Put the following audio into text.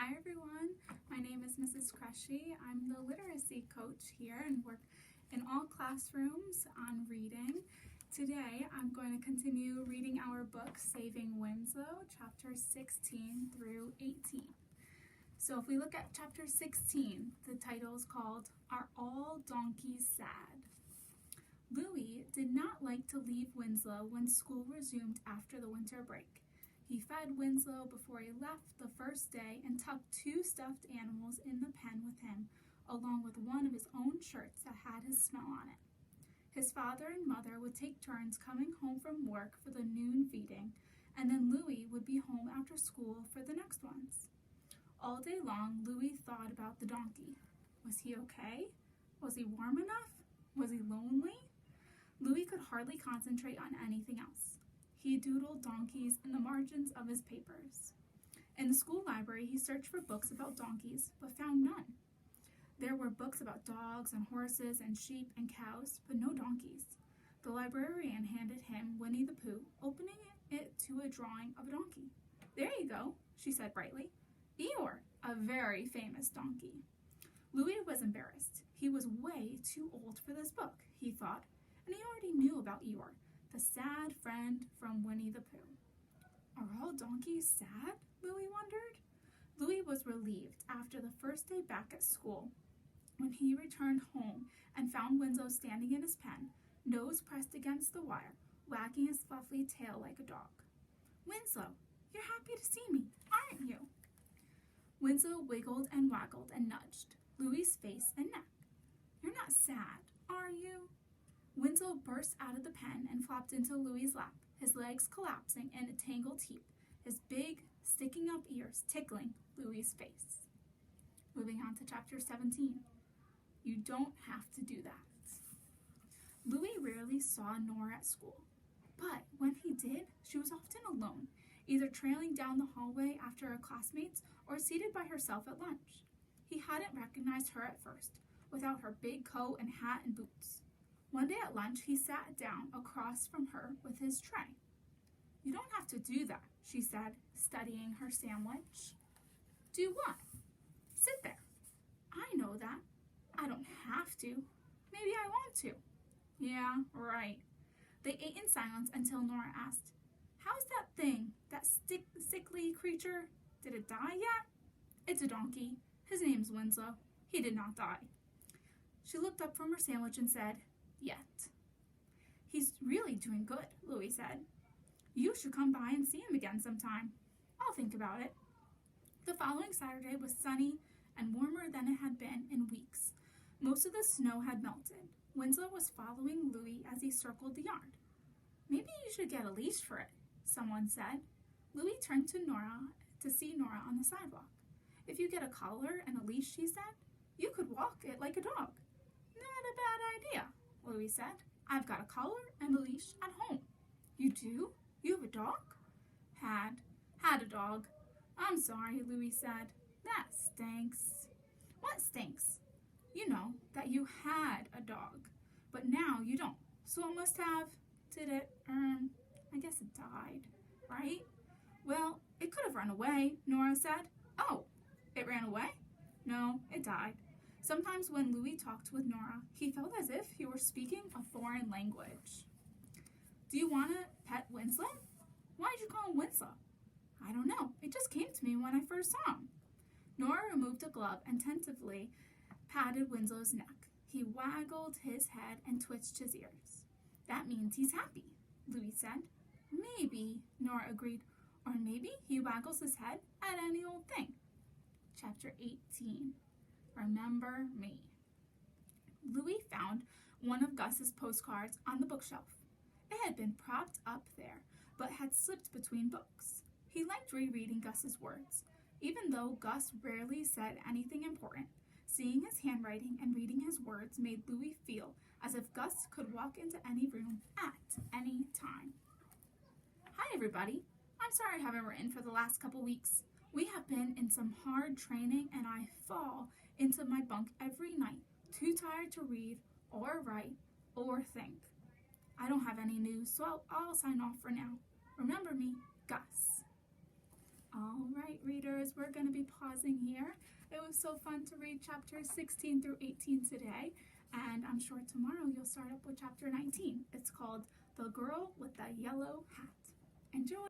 Hi everyone, my name is Mrs. Cresci. I'm the literacy coach here and work in all classrooms on reading. Today I'm going to continue reading our book, Saving Winslow, chapters 16 through 18. So if we look at chapter 16, the title is called, Are All Donkeys Sad? Louis did not like to leave Winslow when school resumed after the winter break. He fed Winslow before he left the first day and tucked 2 stuffed animals in the pen with him, along with one of his own shirts that had his smell on it. His father and mother would take turns coming home from work for the noon feeding, and then Louis would be home after school for the next ones. All day long, Louis thought about the donkey. Was he okay? Was he warm enough? Was he lonely? Louis could hardly concentrate on anything else. He doodled donkeys in the margins of his papers. In the school library, he searched for books about donkeys, but found none. There were books about dogs and horses and sheep and cows, but no donkeys. The librarian handed him Winnie the Pooh, opening it to a drawing of a donkey. "There you go," she said brightly. "Eeyore, a very famous donkey." Louis was embarrassed. He was way too old for this book, he thought, and he already knew about Eeyore, the sad friend from Winnie the Pooh. Are all donkeys sad? Louis wondered. Louis was relieved after the first day back at school when he returned home and found Winslow standing in his pen, nose pressed against the wire, wagging his fluffy tail like a dog. "Winslow, you're happy to see me, aren't you?" Winslow wiggled and waggled and nudged Louis's face and neck. "You're not sad, are you?" Winslow burst out of the pen and flopped into Louis's lap, his legs collapsing in a tangled heap, his big, sticking-up ears tickling Louis's face. Moving on to chapter 17. You don't have to do that. Louis rarely saw Nora at school, but when he did, she was often alone, either trailing down the hallway after her classmates or seated by herself at lunch. He hadn't recognized her at first, without her big coat and hat and boots. One day at lunch, he sat down across from her with his tray. "You don't have to do that," she said, studying her sandwich. "Do what?" "Sit there." "I know that. I don't have to. Maybe I want to." "Yeah, right." They ate in silence until Nora asked, "How's that thing, that sickly creature? Did it die yet?" "It's a donkey. His name's Winslow. He did not die." She looked up from her sandwich and said, "Yet." "He's really doing good," Louis said. "You should come by and see him again sometime." "I'll think about it." The following Saturday was sunny and warmer than it had been in weeks. Most of the snow had melted. Winslow was following Louis as he circled the yard. "Maybe you should get a leash for it," someone said. Louis turned to see Nora on the sidewalk. "If you get a collar and a leash," she said, "you could walk it like a dog." "Not a bad idea," Louis said. "I've got a collar and a leash at home." "You do? You have a dog?" Had a dog." "I'm sorry," Louis said. "That stinks." "What stinks?" "You know, that you had a dog, but now you don't. So it must have, did it, I guess it died, right?" "Well, it could have run away," Nora said. "Oh, it ran away?" "No, it died." Sometimes when Louis talked with Nora, he felt as if he were speaking a foreign language. "Do you want to pet Winslow?" "Why'd you call him Winslow?" "I don't know. It just came to me when I first saw him." Nora removed a glove and tentatively patted Winslow's neck. He waggled his head and twitched his ears. "That means he's happy," Louis said. "Maybe," Nora agreed. "Or maybe he waggles his head at any old thing." Chapter 18. Remember Me. Louis found one of Gus's postcards on the bookshelf. It had been propped up there, but had slipped between books. He liked rereading Gus's words. Even though Gus rarely said anything important, seeing his handwriting and reading his words made Louis feel as if Gus could walk into any room at any time. Hi everybody. I'm sorry I haven't written for the last couple weeks. We have been in some hard training and I fall into my bunk every night, too tired to read or write or think. I don't have any news, so I'll sign off for now. Remember me, Gus. All right, readers, we're going to be pausing here. It was so fun to read chapters 16 through 18 today, and I'm sure tomorrow you'll start up with chapter 19. It's called The Girl with the Yellow Hat. Enjoy!